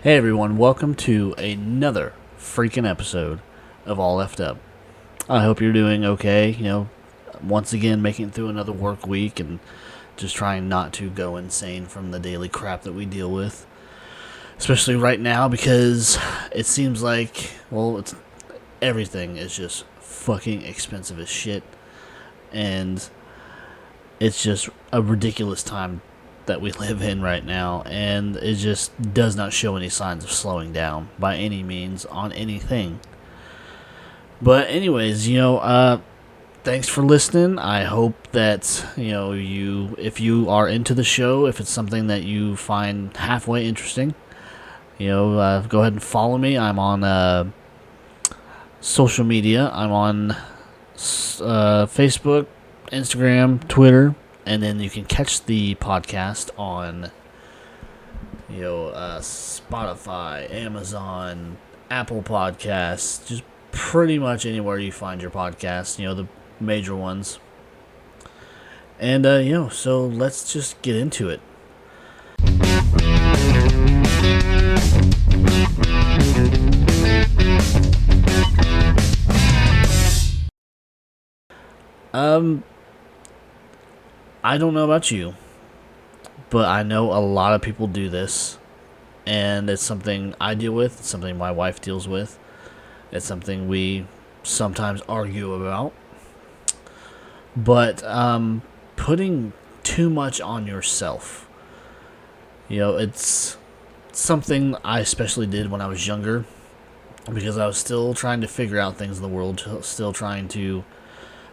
Hey everyone, welcome to another freaking episode of All Left Up. I hope you're doing okay, once again making it through another work week and just trying not to go insane from the daily crap that we deal with. Especially right now because it seems like, everything is just fucking expensive as shit. And it's just a ridiculous time that we live in right now, and it just does not show any signs of slowing down by any means on anything. But anyways, thanks for listening. I hope that if you are into the show, if it's something that you find halfway interesting, go ahead and follow me. I'm on social media. I'm on Facebook, Instagram, Twitter. And then you can catch the podcast on, Spotify, Amazon, Apple Podcasts, just pretty much anywhere you find your podcast, the major ones. And, so let's just get into it. I don't know about you, but I know a lot of people do this, and it's something I deal with, it's something my wife deals with, it's something we sometimes argue about, but putting too much on yourself, it's something I especially did when I was younger, because I was still trying to figure out things in the world, still trying to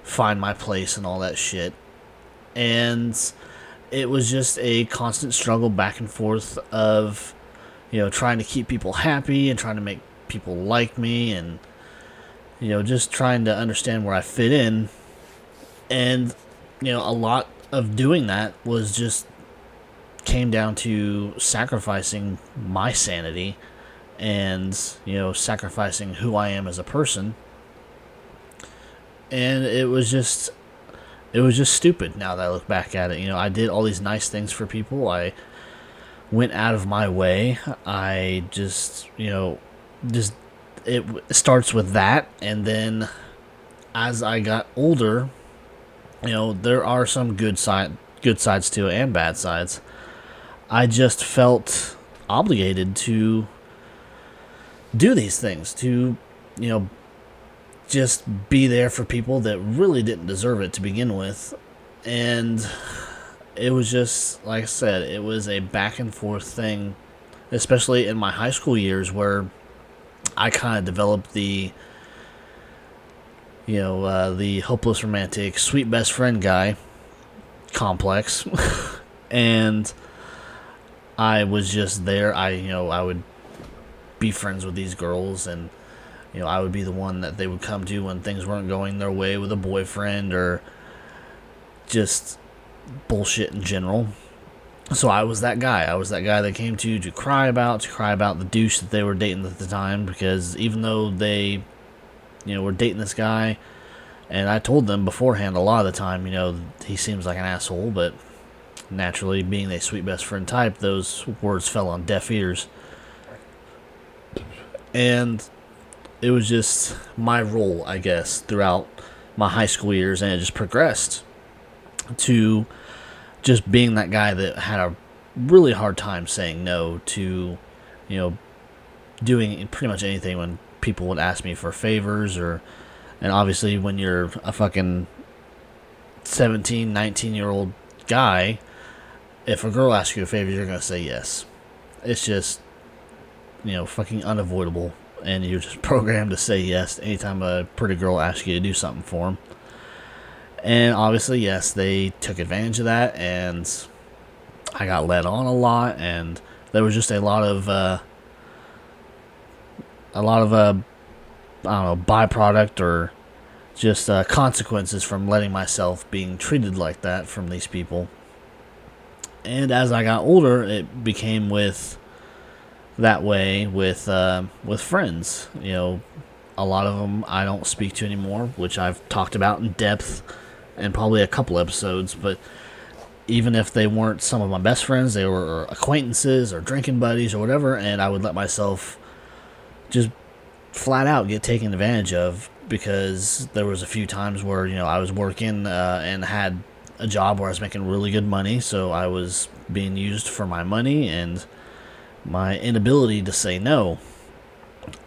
find my place and all that shit. And it was just a constant struggle back and forth of, trying to keep people happy and trying to make people like me and, just trying to understand where I fit in. And, a lot of doing that was just came down to sacrificing my sanity and, sacrificing who I am as a person. And it was just stupid now that I look back at it. I did all these nice things for people. I went out of my way. I just, it starts with that. And then as I got older, there are some good sides to it and bad sides. I just felt obligated to do these things, to, just be there for people that really didn't deserve it to begin with. And it was just, like I said, it was a back and forth thing, especially in my high school years where I kind of developed the hopeless romantic, sweet best friend guy complex. And I was just there. I would be friends with these girls, and I would be the one that they would come to when things weren't going their way with a boyfriend or just bullshit in general. So I was that guy. I was that guy that came to cry about the douche that they were dating at the time, because even though they, were dating this guy, and I told them beforehand a lot of the time, he seems like an asshole, but naturally, being a sweet best friend type, those words fell on deaf ears. And it was just my role, I guess, throughout my high school years, and it just progressed to just being that guy that had a really hard time saying no to, doing pretty much anything when people would ask me for favors, and obviously when you're a fucking 17, 19-year-old guy, if a girl asks you a favor, you're going to say yes. It's just, fucking unavoidable. And you're just programmed to say yes anytime a pretty girl asks you to do something for them. And obviously, yes, they took advantage of that, and I got led on a lot, and there was just a lot of byproduct or just consequences from letting myself being treated like that from these people. And as I got older, it became that way with friends. A lot of them I don't speak to anymore, which I've talked about in depth in probably a couple episodes. But even if they weren't some of my best friends, they were acquaintances or drinking buddies or whatever, and I would let myself just flat out get taken advantage of, because there was a few times where, I was working and had a job where I was making really good money, so I was being used for my money and my inability to say no.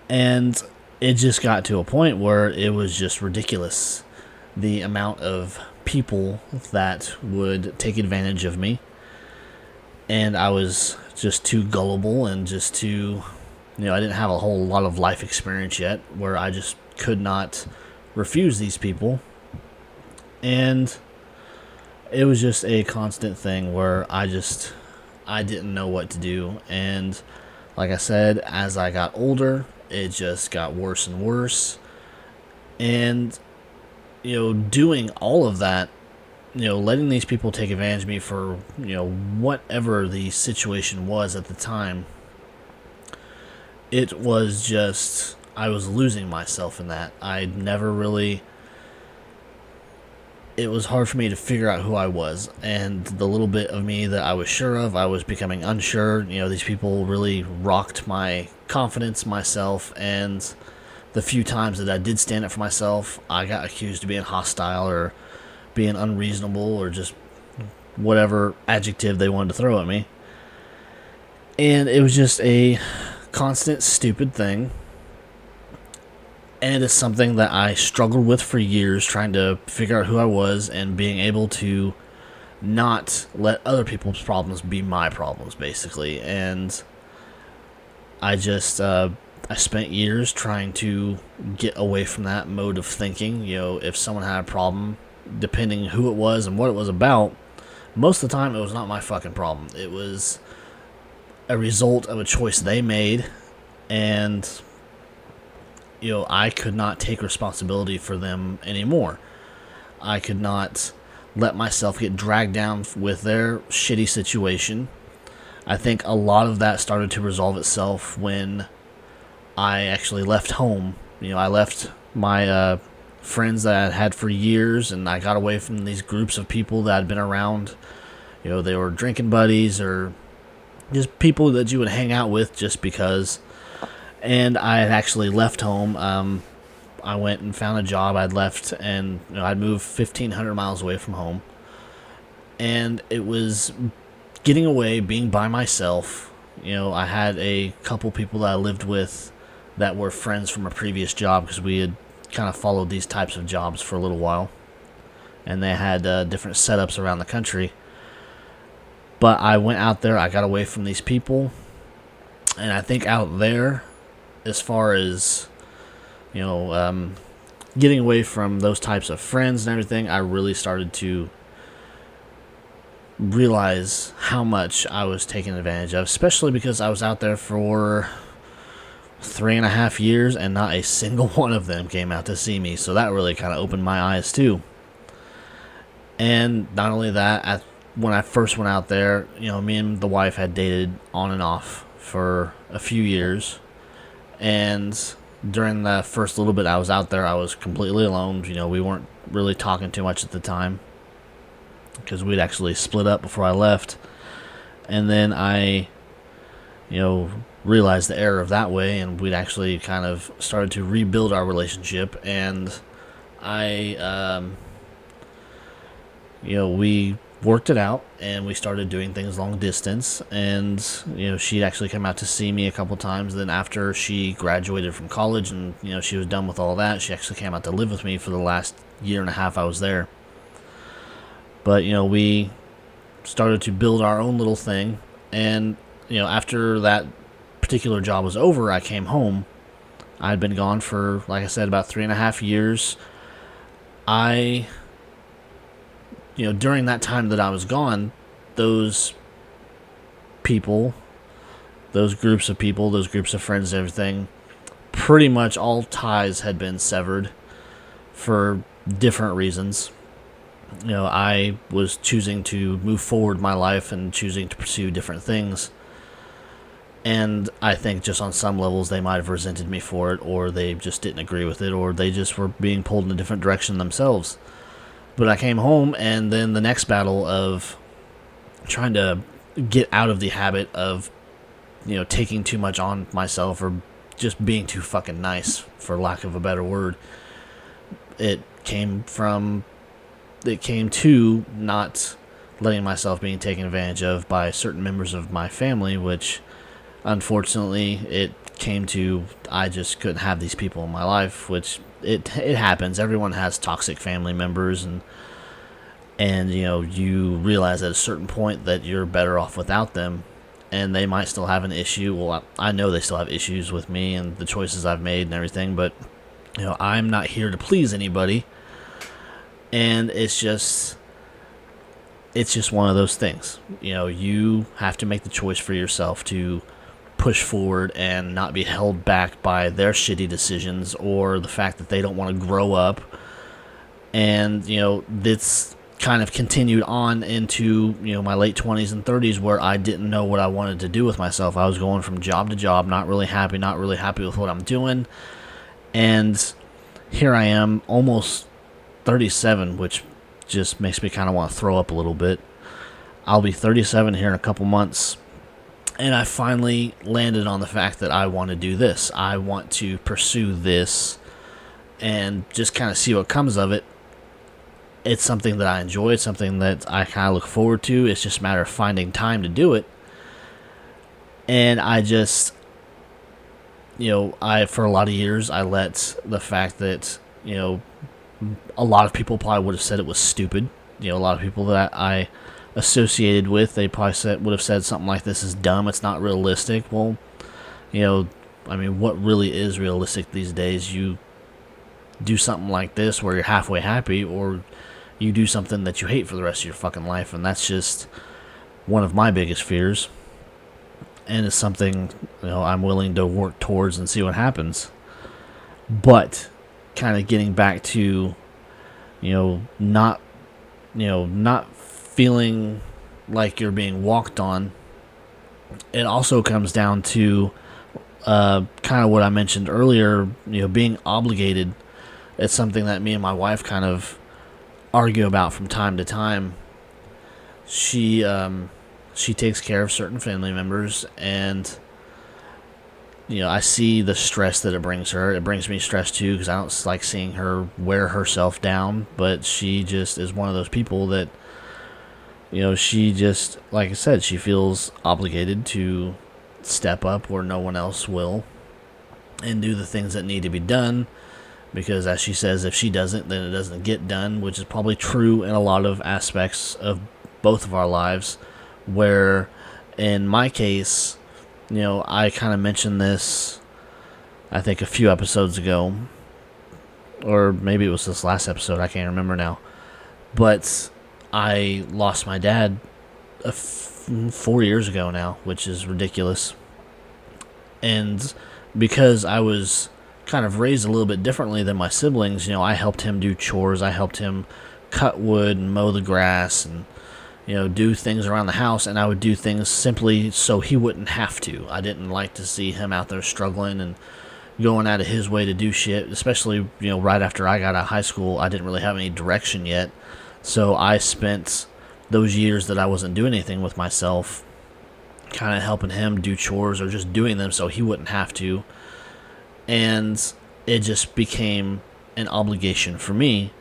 And it just got to a point where it was just ridiculous, the amount of people that would take advantage of me. And I was just too gullible and just too, I didn't have a whole lot of life experience yet, where I just could not refuse these people. And it was just a constant thing where I didn't know what to do. And like I said, as I got older, it just got worse and worse. And, doing all of that, letting these people take advantage of me for, whatever the situation was at the time, it was just, I was losing myself in that. It was hard for me to figure out who I was, and the little bit of me that I was sure of, I was becoming unsure. These people really rocked my confidence, myself, and the few times that I did stand up for myself, I got accused of being hostile or being unreasonable or just whatever adjective they wanted to throw at me. And it was just a constant stupid thing. And it's something that I struggled with for years, trying to figure out who I was and being able to not let other people's problems be my problems, basically. And I spent years trying to get away from that mode of thinking. If someone had a problem, depending who it was and what it was about, most of the time it was not my fucking problem. It was a result of a choice they made, and I could not take responsibility for them anymore. I could not let myself get dragged down with their shitty situation. I think a lot of that started to resolve itself when I actually left home. I left my friends that I had for years, and I got away from these groups of people that I'd been around. They were drinking buddies or just people that you would hang out with just because. And I had actually left home. I went and found a job. I'd left, and I'd moved 1,500 miles away from home. And it was getting away, being by myself. I had a couple people that I lived with that were friends from a previous job, because we had kind of followed these types of jobs for a little while. And they had different setups around the country. But I went out there, I got away from these people. And I think out there, as far as, getting away from those types of friends and everything, I really started to realize how much I was taken advantage of, especially because I was out there for 3.5 years and not a single one of them came out to see me. So that really kind of opened my eyes too. And not only that, when I first went out there, me and the wife had dated on and off for a few years. And during the first little bit I was out there, I was completely alone. We weren't really talking too much at the time, because we'd actually split up before I left. And then I, realized the error of that way, and we'd actually kind of started to rebuild our relationship. And we worked it out, and we started doing things long distance. And she'd actually come out to see me a couple times. Then after she graduated from college and she was done with all that, she actually came out to live with me for the last 1.5 years I was there. But we started to build our own little thing. And after that particular job was over, I came home. I'd been gone for, like I said, about 3.5 years. During that time that I was gone, those people, those groups of people, those groups of friends and everything, pretty much all ties had been severed for different reasons. I was choosing to move forward my life and choosing to pursue different things. And I think just on some levels they might have resented me for it, or they just didn't agree with it, or they just were being pulled in a different direction themselves. But I came home, and then the next battle of trying to get out of the habit of, taking too much on myself or just being too fucking nice, for lack of a better word. It came to not letting myself being taken advantage of by certain members of my family, which unfortunately it came to, I just couldn't have these people in my life, which it happens. Everyone has toxic family members, and you realize at a certain point that you're better off without them, and they might still have an issue. Well, I know they still have issues with me and the choices I've made and everything, but I'm not here to please anybody, and it's just one of those things. You have to make the choice for yourself to push forward and not be held back by their shitty decisions or the fact that they don't want to grow up. And this kind of continued on into my late 20s and 30s, where I didn't know what I wanted to do with myself. I was going from job to job, not really happy with what I'm doing. And here I am, almost 37, which just makes me kind of want to throw up a little bit. I'll be 37 here in a couple months, and I finally landed on the fact that I want to do this. I want to pursue this and just kind of see what comes of it. It's something that I enjoy. It's something that I kind of look forward to. It's just a matter of finding time to do it. And I just, for a lot of years, I let the fact that, a lot of people probably would have said it was stupid. A lot of people that I associated with, they probably would have said something like, "This is dumb. It's not realistic." Well, what really is realistic these days? You do something like this where you're halfway happy, or you do something that you hate for the rest of your fucking life, and that's just one of my biggest fears. And it's something I'm willing to work towards and see what happens. But kind of getting back to not feeling like you're being walked on, it also comes down to kind of what I mentioned earlier, being obligated. It's something that me and my wife kind of argue about from time to time. She takes care of certain family members, and I see the stress that it brings her. It brings me stress too, because I don't like seeing her wear herself down. But she just is one of those people that, she just, like I said, she feels obligated to step up where no one else will and do the things that need to be done. Because as she says, if she doesn't, then it doesn't get done, which is probably true in a lot of aspects of both of our lives. Where in my case, I kind of mentioned this, I think, a few episodes ago, or maybe it was this last episode, I can't remember now. But I lost my dad 4 years ago now, which is ridiculous. And because I was kind of raised a little bit differently than my siblings, I helped him do chores, I helped him cut wood and mow the grass and do things around the house, and I would do things simply so he wouldn't have to. I didn't like to see him out there struggling and going out of his way to do shit, especially, right after I got out of high school. I didn't really have any direction yet, so I spent those years that I wasn't doing anything with myself kind of helping him do chores or just doing them so he wouldn't have to, and it just became an obligation for me.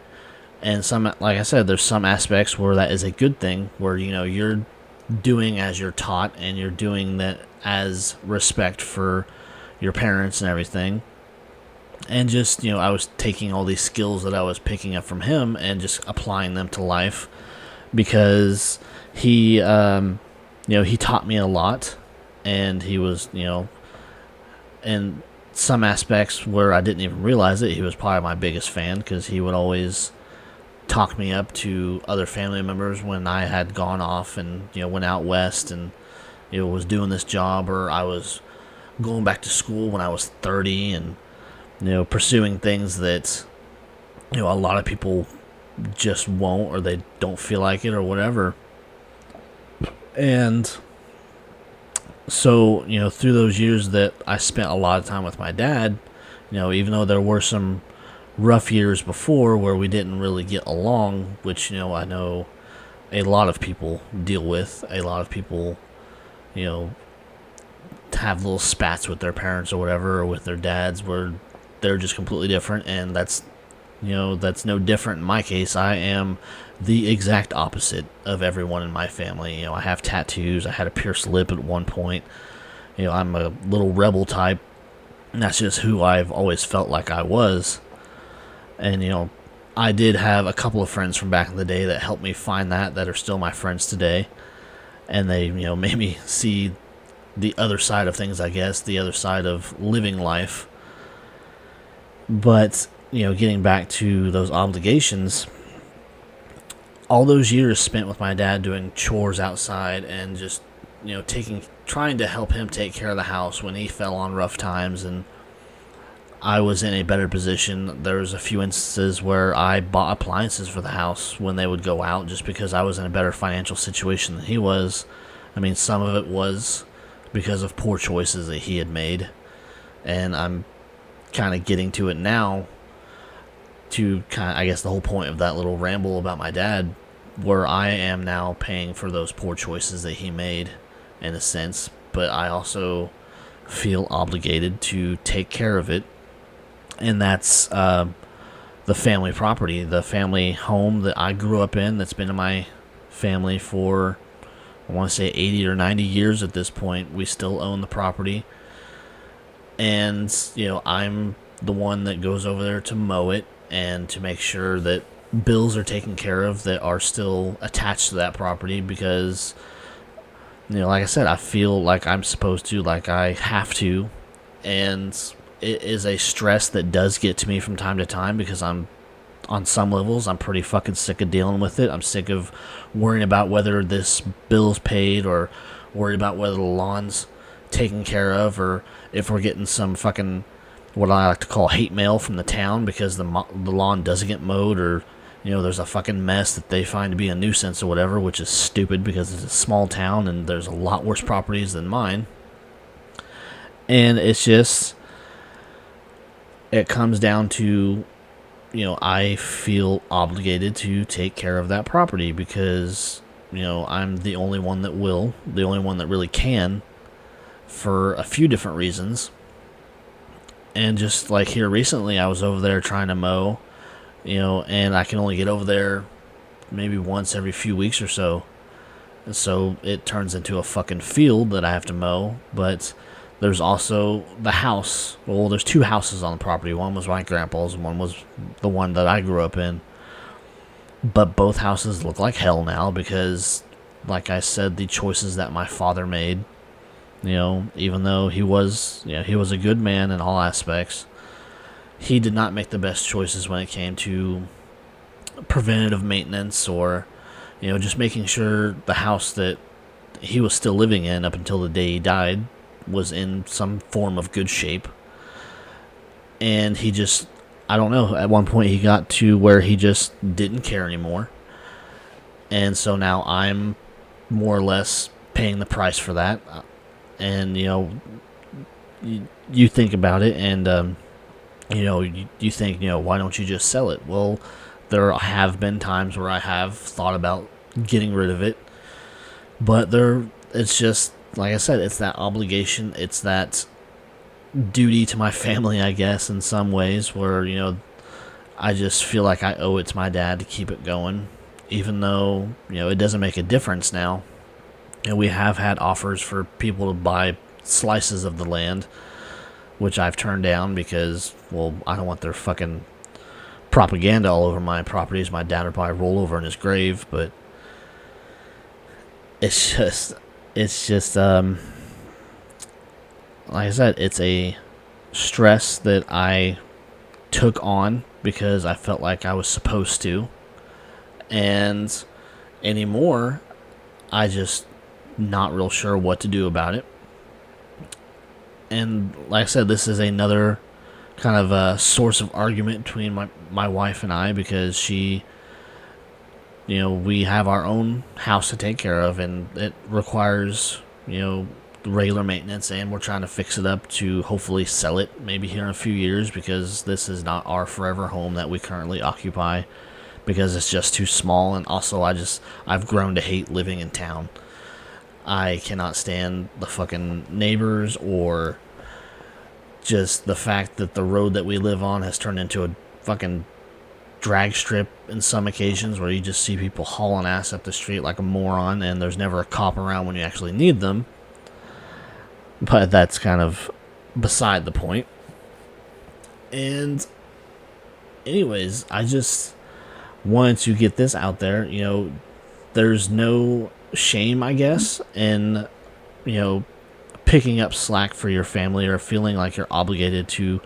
And like I said, there's some aspects where that is a good thing, where you're doing as you're taught, and you're doing that as respect for your parents and everything. And just I was taking all these skills that I was picking up from him and just applying them to life, because he he taught me a lot, and he was in some aspects where I didn't even realize it, he was probably my biggest fan, because he would always talk me up to other family members when I had gone off and went out west and was doing this job, or I was going back to school when I was 30 and pursuing things that a lot of people just won't, or they don't feel like it or whatever. And so through those years that I spent a lot of time with my dad, even though there were some rough years before where we didn't really get along, which I know a lot of people deal with. A lot of people, you know, have little spats with their parents or whatever, or with their dads, where they're just completely different, and that's no different in my case. I am the exact opposite of everyone in my family. I have tattoos. I had a pierced lip at one point. I'm a little rebel type, and that's just who I've always felt like I was. And, I did have a couple of friends from back in the day that helped me find that are still my friends today. And they, made me see the other side of things, I guess, the other side of living life. But, getting back to those obligations, all those years spent with my dad doing chores outside and just, trying to help him take care of the house when he fell on rough times and I was in a better position. There was a few instances where I bought appliances for the house when they would go out just because I was in a better financial situation than he was. I mean, some of it was because of poor choices that he had made. And I'm kind of getting to it now to kind of, I guess, the whole point of that little ramble about my dad, where I am now paying for those poor choices that he made in a sense. But I also feel obligated to take care of it. And that's the family property, the family home that I grew up in, that's been in my family for, I want to say, 80 or 90 years at this point. We still own the property. And, I'm the one that goes over there to mow it and to make sure that bills are taken care of that are still attached to that property because, like I said, I feel like I'm supposed to, like I have to. And it is a stress that does get to me from time to time because on some levels, I'm pretty fucking sick of dealing with it. I'm sick of worrying about whether this bill's paid or worried about whether the lawn's taken care of or if we're getting some fucking, what I like to call, hate mail from the town because the lawn doesn't get mowed or, there's a fucking mess that they find to be a nuisance or whatever, which is stupid because it's a small town and there's a lot worse properties than mine. And it's just, it comes down to, I feel obligated to take care of that property because, I'm the only one that will, the only one that really can, for a few different reasons. And just like here recently, I was over there trying to mow, and I can only get over there maybe once every few weeks or so. And so it turns into a fucking field that I have to mow, but there's also the house. Well, there's two houses on the property. One was my grandpa's and one was the one that I grew up in. But both houses look like hell now because, like I said, the choices that my father made, even though he was a good man in all aspects, he did not make the best choices when it came to preventative maintenance or, just making sure the house that he was still living in up until the day he died was in some form of good shape. And he just, I don't know, at one point he got to where he just didn't care anymore. And so now I'm more or less paying the price for that. And, you think about it and, you think, why don't you just sell it? Well, there have been times where I have thought about getting rid of it. But it's just, like I said, it's that obligation, it's that duty to my family, I guess, in some ways, where, I just feel like I owe it to my dad to keep it going, even though, it doesn't make a difference now. And we have had offers for people to buy slices of the land, which I've turned down because, well, I don't want their fucking propaganda all over my properties. My dad would probably roll over in his grave, but it's just, like I said, it's a stress that I took on because I felt like I was supposed to. And anymore, I just not real sure what to do about it. And like I said, this is another kind of a source of argument between my wife and I because she, we have our own house to take care of and it requires, regular maintenance, and we're trying to fix it up to hopefully sell it maybe here in a few years because this is not our forever home that we currently occupy. because it's just too small. And also, I've grown to hate living in town. I cannot stand the fucking neighbors, or just the fact that the road that we live on has turned into a fucking drag strip in some occasions, where you just see people hauling ass up the street like a moron, and there's never a cop around when you actually need them. But that's kind of beside the point. And anyways, I just wanted to get this out there. There's no shame, I guess, in, picking up slack for your family, or feeling like you're obligated to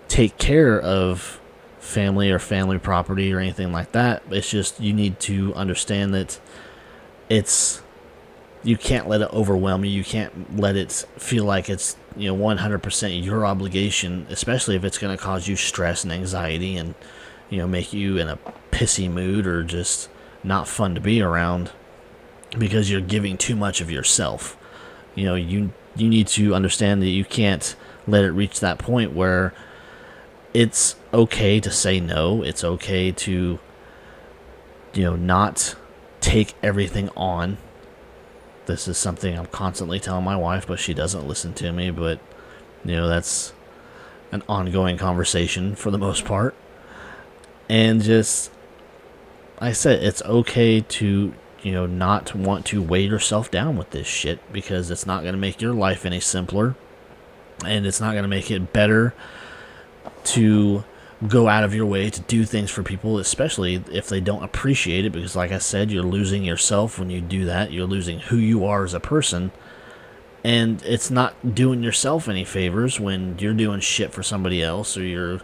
take care of family or family property or anything like that. It's just, you need to understand that you can't let it overwhelm you. You can't let it feel like it's 100% your obligation, especially if it's going to cause you stress and anxiety, and make you in a pissy mood, or just not fun to be around, because you're giving too much of yourself. You need to understand that you can't let it reach that point where it's okay to say no. It's okay to not take everything on. This is something I'm constantly telling my wife, but she doesn't listen to me. But that's an ongoing conversation for the most part. And just, like I said, it's okay to not want to weigh yourself down with this shit, because it's not going to make your life any simpler, and it's not going to make it better to go out of your way to do things for people, especially if they don't appreciate it, because like I said, you're losing yourself when you do that. You're losing who you are as a person, and it's not doing yourself any favors when you're doing shit for somebody else, or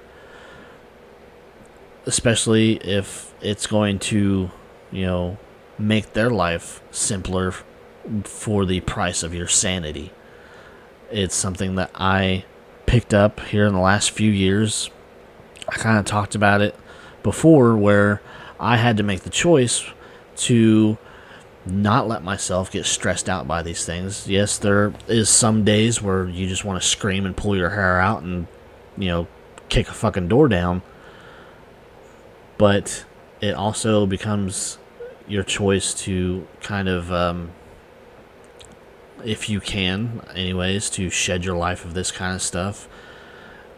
especially if it's going to make their life simpler for the price of your sanity. It's something that I picked up here in the last few years. I kind of talked about it before, where I had to make the choice to not let myself get stressed out by these things. Yes, there is some days where you just want to scream and pull your hair out and kick a fucking door down, but it also becomes your choice to kind of, if you can anyways, to shed your life of this kind of stuff,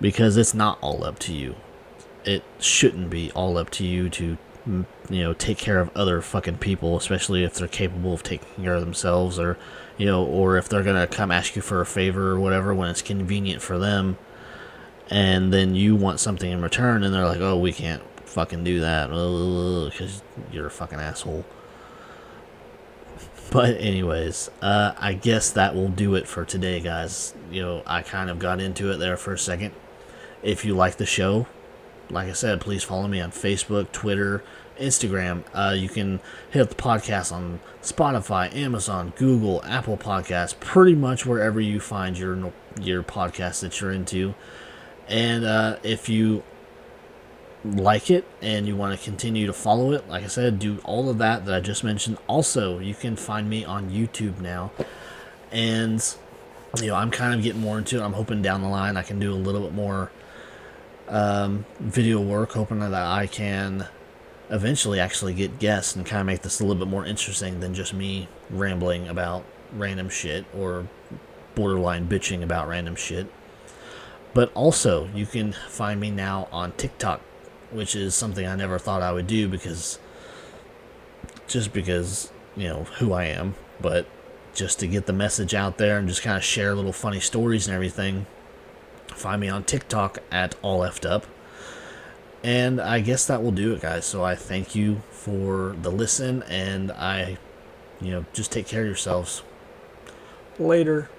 because it's not all up to you. It shouldn't be all up to you to take care of other fucking people, especially if they're capable of taking care of themselves, or or if they're gonna come ask you for a favor or whatever when it's convenient for them, and then you want something in return, and they're like, oh, we can't fucking do that because you're a fucking asshole. But anyways, I guess that will do it for today, guys. I kind of got into it there for a second. If you like the show, like I said, please follow me on Facebook, Twitter, Instagram. You can hit up the podcast on Spotify, Amazon, Google, Apple Podcasts, pretty much wherever you find your podcast that you're into. And if you like it and you want to continue to follow it, like I said, do all of that I just mentioned. Also, you can find me on YouTube now, and I'm kind of getting more into it. I'm hoping down the line I can do a little bit more video work, hoping that I can eventually actually get guests and kind of make this a little bit more interesting than just me rambling about random shit, or borderline bitching about random shit. But also, you can find me now on TikTok, which is something I never thought I would do, because who I am, but just to get the message out there and just kind of share little funny stories and everything. Find me on TikTok at all effed up. And I guess that will do it, guys. So I thank you for the listen, and just take care of yourselves. Later.